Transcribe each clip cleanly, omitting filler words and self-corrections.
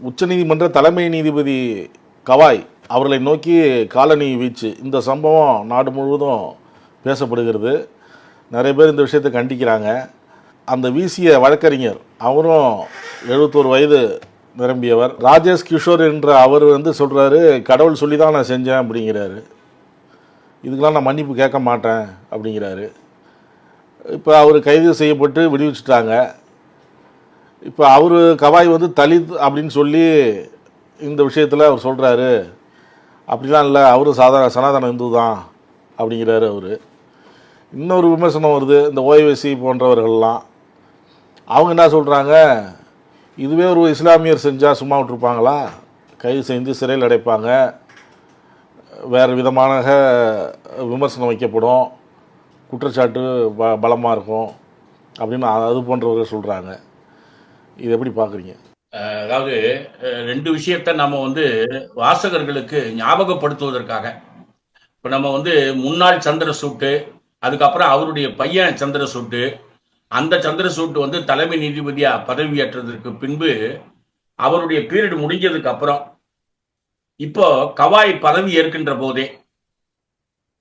உச்சநீதிமன்ற தலைமை நீதிபதி கவாய் அவர்களை நோக்கி காலனி வீச்சு, இந்த சம்பவம் நாடு முழுவதும் பேசப்படுகிறது. நிறைய பேர் இந்த விஷயத்தை கண்டிக்கிறாங்க. அந்த வீசிய வழக்கறிஞர் அவரும் 71 வயது நிரம்பியவர். ராஜேஷ் கிஷோர் என்ற அவர் சொல்கிறாரு, கடவுள் சொல்லி தான் நான் செஞ்சேன் அப்படிங்கிறாரு. இதுக்கெல்லாம் நான் மன்னிப்பு கேட்க மாட்டேன் அப்படிங்கிறாரு. இப்போ அவர் கைது செய்யப்பட்டு விடுவிச்சுட்டாங்க. இப்போ அவர் கவாய் தலித் அப்படின்னு சொல்லி இந்த விஷயத்தில் அவர் சொல்கிறாரு. அப்படிலாம் இல்லை, அவரும் சனாதன இந்து தான் அப்படிங்கிறாரு அவர். இன்னொரு விமர்சனம் வருது, இந்த ஓய்வசி போன்றவர்கள்லாம். அவங்க என்ன சொல்கிறாங்க, இதுவே ஒரு இஸ்லாமியர் செஞ்சால் சும்மா விட்டுருப்பாங்களா? கைது செய்து சிறையில் அடைப்பாங்க, வேறு விதமான விமர்சனம் வைக்கப்படும், குற்றச்சாட்டு பலமாக இருக்கும் அப்படின்னு அது போன்றவர்கள் சொல்கிறாங்க. இது எப்படி பார்க்குறீங்க? அதாவது ரெண்டு விஷயத்த நம்ம வாசகர்களுக்கு ஞாபகப்படுத்துவதற்காக, இப்போ நம்ம முன்னாள் சந்திரசூட்டு, அதுக்கப்புறம் அவருடைய பையன் சந்திரசூட்டு, அந்த சந்திரசூட்டு தலைமை நீதிபதியா பதவியேற்றதற்கு பின்பு அவருடைய பீரியட் முடிஞ்சதுக்கு அப்புறம் இப்போ கவாய் பதவி ஏற்கின்ற போதே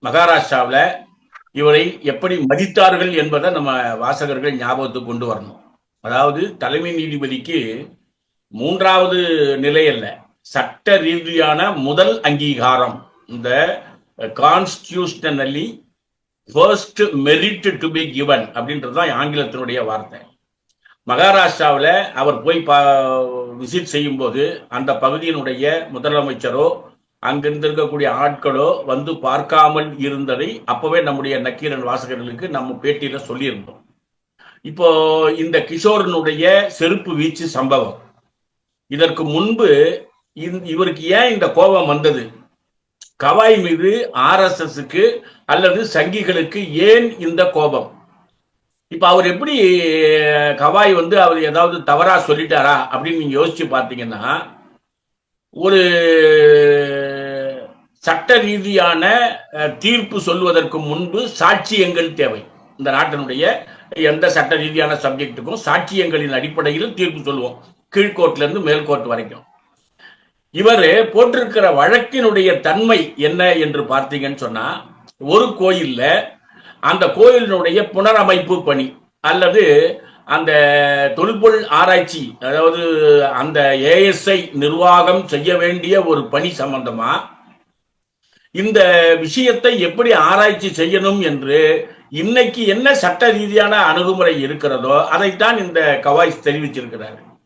மகாராஷ்டிராவில் இவரை எப்படி மதித்தார்கள் என்பதை நம்ம வாசகர்கள் ஞாபகத்துக்கு கொண்டு வரணும். அதாவது தலைமை நீதிபதிக்கு மூன்றாவது நிலை அல்ல, சட்ட ரீதியான முதல் அங்கீகாரம். இந்த constitutionally first merit to be given அப்படின்றது தான் ஆங்கிலத்தினுடைய வார்த்தை. மகாராஷ்டிராவில் அவர் போய் விசிட் செய்யும் போது அந்த பகுதியினுடைய முதலமைச்சரோ அங்கிருந்து இருக்கக்கூடிய ஆட்களோ பார்க்காமல் இருந்ததை அப்பவே நம்முடைய நக்கீரன் வாசகர்களுக்கு நம்ம பேட்டியில சொல்லியிருந்தோம். இப்போ இந்த கிஷோரனுடைய செருப்பு வீச்சு சம்பவம், இதற்கு முன்பு இவருக்கு ஏன் இந்த கோபம் வந்தது, கவாய் மீது RSSக்கு அல்லது சங்கிகளுக்கு ஏன் இந்த கோபம்? இப்ப அவர் எப்படி கவாய் அவர் ஏதாவது தவறா சொல்லிட்டாரா அப்படின்னு நீங்க யோசிச்சு பார்த்தீங்கன்னா, ஒரு சட்ட ரீதியான தீர்ப்பு சொல்வதற்கு முன்பு சாட்சியங்கள் தேவை. இந்த நாட்டினுடைய எந்த சட்ட ரீதியான சப்ஜெக்டுக்கும் சாட்சியங்களின் அடிப்படையில் தீர்ப்பு சொல்லுவோம், கீழ்கோர்ட்ல இருந்து மேல்கோர்ட் வரைக்கும். இவர் போட்டிருக்கிற வழக்கினுடைய தன்மை என்ன என்று பார்த்தீங்கன்னு சொன்னா, ஒரு கோயில்ல அந்த கோயிலினுடைய புனரமைப்பு பணி அல்லது அந்த தொல்பொருள் ஆராய்ச்சி, அதாவது அந்த ASI நிர்வாகம் செய்ய வேண்டிய ஒரு பணி சம்பந்தமா இந்த விஷயத்தை எப்படி ஆராய்ச்சி செய்யணும் என்று இன்னைக்கு என்ன சட்ட ரீதியான அணுகுமுறை இருக்கிறதோ அதைத்தான் இந்த கவாய் தெரிவிச்சிருக்கிறார்.